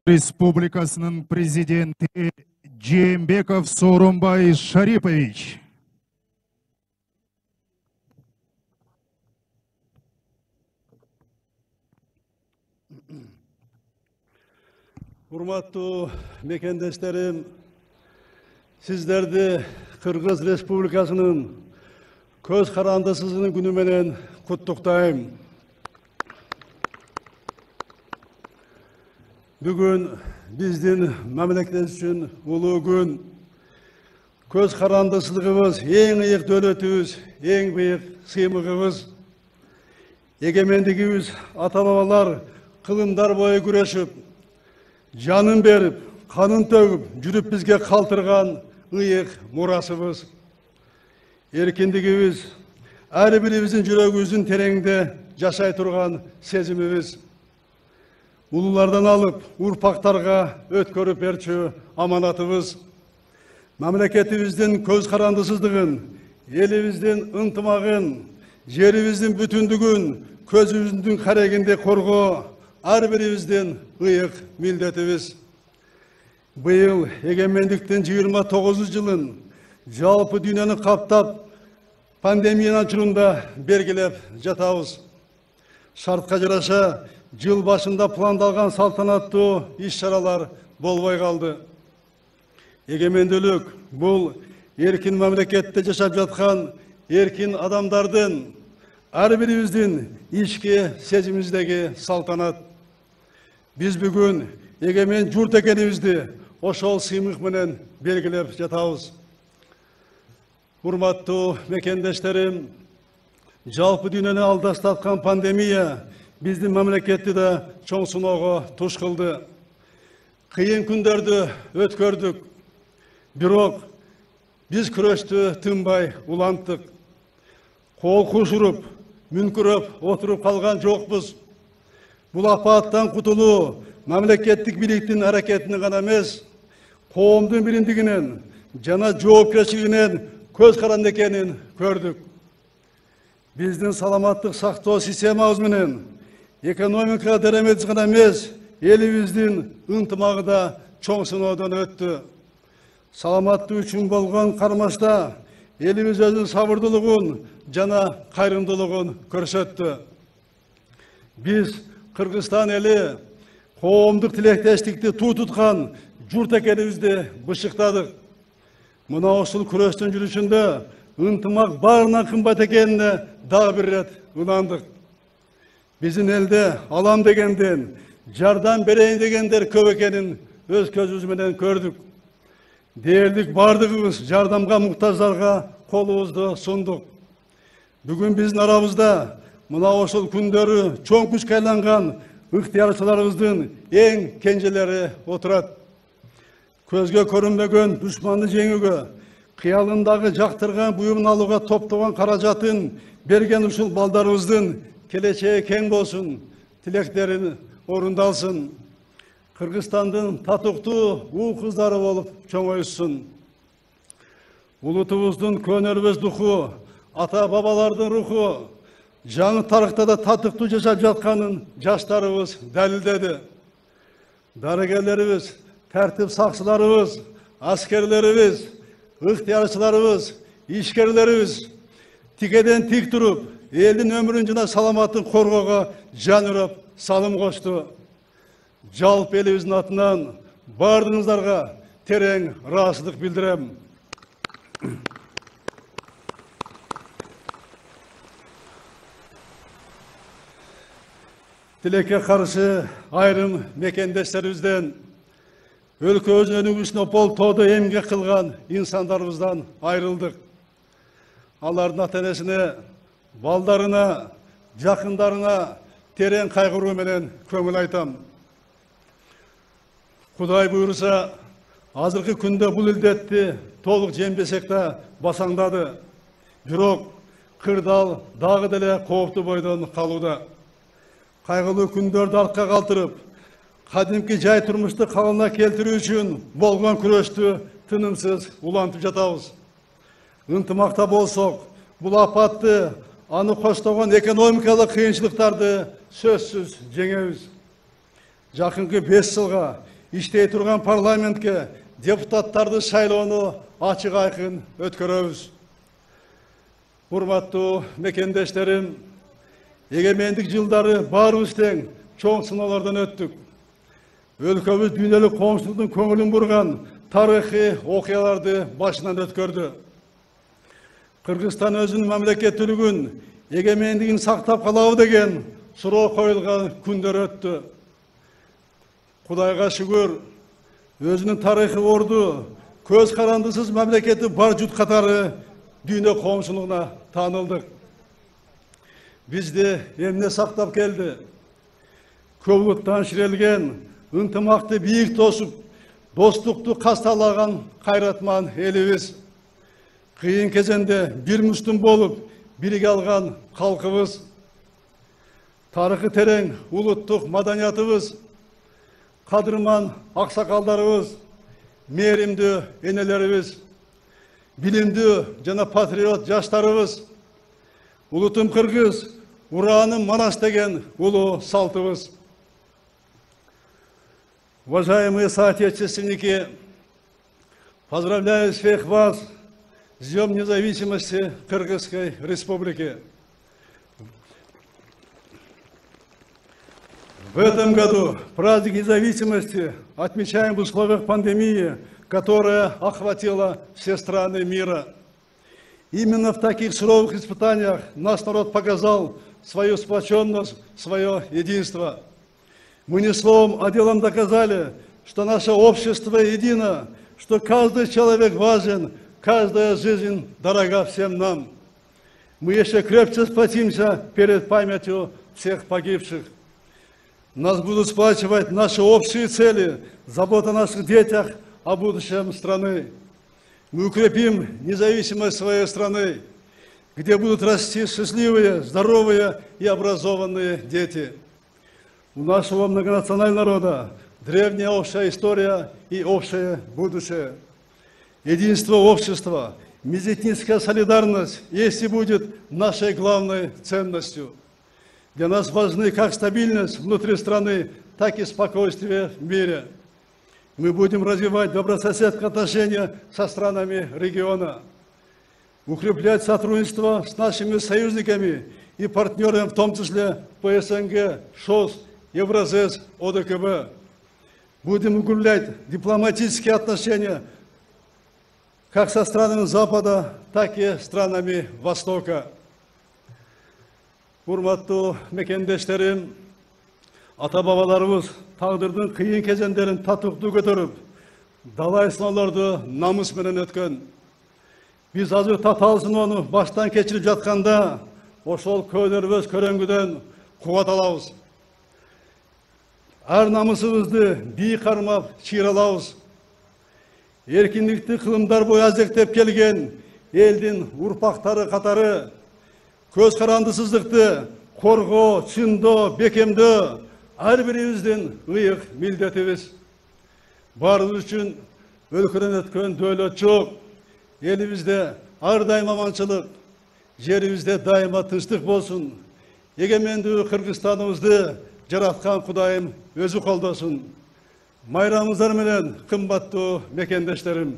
Республикасының президенті Жээнбеков Сооронбай Шарипович. Урматтуу мекендештерим, сиздерди Кыргыз Республикасынын көз карандысызынын күнү менен куттуктайм. Бүгүн биздин мамлекет үчүн улуу күн. Көз карандысыздыгыбыз эң ыйык дөлөтүбүз, эң бийик сыймыгыбыз. Эгемендигибиз ата-бабалар кылымдар бою күрөшүп, жанын берип, канын төгүп, жүрүп бизге калтырган ыйык мурасыбыз. Эркиндигибиз ар бирибиздин жүрөгүбүздүн тереңинде жашай турган сезимибиз. Улуулардан алып, урпактарга өткөрүп берчү аманатыбыз. Мамлекетибиздин көз карандысыздыгын, элибиздин ынтымагын, жерибиздин бүтүндүгүн көзүбүздүн карегинде коргоо ар бирибиздин ыйык милдетибиз. Быйыл эгемендиктин 29-жылын жалпы дүйнөнү каптап, пандемиянын учурунда бергилеп жатабыз. Шартка жараша жыл башында пландалган салтанаттуу иш-чаралар болбой калды. Эгемендүүлүк бул эркин мамлекетте жашап жаткан эркин адамдардын, ар бирибиздин ички сезимибиздеги салтанат. Биз бүгүн эгемен журт экенибизди ошол сыймык менен белгилеп жатабыз. Урматтуу мекендештерим, жалпы дүйнөнү алдастаткан пандемия биздин мамлекетти да чоң сыноого туш кылды. Кыйын күндөрдү өткөрдүк. Бирок биз күрөштү тынбай уланттык. Кол кушуруп, мүнкүрөп отуруп калган жокпуз. Бул апаттан кутулуу мамлекеттик бийликтин аракетине гана эмес, коомдун биримдигинен жана жоопкерчилигинен көз каранды экенин көрдүк. Биздин саламаттык сактоо системабыз менен экономика дарамедибиз гана эмес, элибиздин ынтымагы да чоң сыноодон өттү. Саламаттык үчүн болгон кармашта элибиз өзүнүн сабырдуулугун жана кайрымдуулугун көрсөттү. Биз Кыргызстан эли коомдук тилектештикти туу туткан журт экенибизди бышыктадык. Мына ушул күрөштүн жүрүшүндө ынтымак баарынан кымбат экенине дагы бир ирет ынандык. Биздин элде алам дегенден, жардам берейин дегендер көп экенин өз көзүбүз менен көрдүк. Дээрлик бардыгыбыз жардамга муктаждарга колубузду сундук. Бүгүн биздин арабызда мына ошол күндөрү чоң күчкө айланган ыктыярчыларыбыздын эң кенжелери отурат. Көзгө көрүнбөгөн душманды жеңүүгө, кыялындагы жактырган буюмун алууга топтогон каражатын берген ушул балдарыбыздын келечеги кең болсун, тилектерин орундалсын. Кыргызстандын татыктуу уу кыздары болуп чоңойсун. Улутубуздун көнөрбөс духу, ата бабалардын руху жаңы тарыхта да татыктуу жашап жатканын жаштарыбыз далилдеди. Дарыгерлерибиз, тартип сакчыларыбыз, аскерлерибиз, ыктыярчыларыбыз, ишкерлерибиз тикеден тик туруп, элдин өмүрүн жана саламатын коргоого жан үрөп салым кошту. Жалпы элибиздин атынан бардыгыңыздарга терең ыраазычылык билдирем. Тилекке каршы айрым мекендештерибизден, өлкөбүздүн өнүгүүсүнө пол тоодо эмгек кылган инсандарыбыздан айрылдык. Алардын ата-энесине, балдарына, жакындарына терең кайгыруу менен көңүл айтам. Кудай буйруса, азыркы күндө бул илдетти толук жеңбесек да басаңдады. Бирок кырдаал дагы деле кооптуу бойдон калууда. Кайгылуу күндөрдү артка калтырып, кадимки жай турмушту калыбына келтирүү үчүн болгон күрөштү тынымсыз улантып жатабыз. Ынтымакта болсок, бул апатты, аны коштогон экономикалык кыйынчылыктарды сөзсүз жеңебиз. Жакынкы 5 жылга иштей турган парламентке депутаттарды шайлоону ачык айкын өткөрөбүз. Урматтуу мекендештерим, эгемендик жылдары баарыбыз тең чоң сыноолордон өттүк. Өлкөбүз дүйнөлүк коомчулуктун көңүлүн бурган тарыхый окуяларды башынан өткөрдү. Кыргызстан өзүнүн мамлекеттүүлүгүн, эгемендигин сактап калабы деген суроо коюлган күндөр өттү. Кудайга шүгүр, өзүнүн тарыхый орду, көз карандысыз мамлекети бар жут катары дүйнө коомчулугуна таанылдык. Бизди эмне сактап келди? Көп улуттан ширелген, ынтымакты бийик тосуп, достукту касталаган кайратман элибиз. Кыйын кезенде бир мүстүм болуп, бириге алган калкыбыз. Тарыхы терең улуттук маданиятыбыз, кадырман аксакалдарыбыз, мээримдүү энелерибиз, билимдүү жана патриот жаштарыбыз, улутум кыргыз, урааным Манас деген улуу салтыбыз. Уважаемые соотечественники, поздравляю всех вас с Днем независимости Кыргызской Республики. В этом году праздник независимости отмечаем в условиях пандемии, которая охватила все страны мира. Именно в таких суровых испытаниях наш народ показал свою сплоченность, свое единство. Мы не словом, а делом доказали, что наше общество едино, что каждый человек важен, каждая жизнь дорога всем нам. Мы еще крепче сплотимся перед памятью всех погибших. Нас будут сплачивать наши общие цели, забота о наших детях, о будущем страны. Мы укрепим независимость своей страны, где будут расти счастливые, здоровые и образованные дети. У нашего многонационального народа древняя общая история и общее будущее. Единство общества, межэтническая солидарность есть и будет нашей главной ценностью. Для нас важны как стабильность внутри страны, так и спокойствие в мире. Мы будем развивать добрососедские отношения со странами региона, укреплять сотрудничество с нашими союзниками и партнерами, в том числе по СНГ, ШОС, Евразес, ОДКБ. Будем укреплять дипломатические отношения как со странами Запада, так и странами Востока. Урматтуу мекендештерим, ата-бабаларыбыз тагдырдын кыйын кезендерин татыктуу көтөрүп, далай сыноолорду намыс менен өткөн. Биз азыр татаал сыноону баштан кечирип жатканда, ошол көөлөрүбүз көрөңгүдөн кубат алабыз. Ар намысыбызды бийик кармап чыйралабыз. Эркиндикти кылымдар бою азектеп келген элдин урпактары катары көз карандысыздыкты коргоо, чындоо, бекемдөө ар бирибиздин ыйык милдетибиз. Баарыбыз үчүн өлкөдөн өткөн дөөлөт жок. Элибизде ар дайым аманчылык, жерибизде дайыма тынчтык болсун. Эгемендүү Кыргызстаныбызды жараткан Кудайым өзү колдосун. Майрамыңыздар менен, кымбаттуу мекендештерим.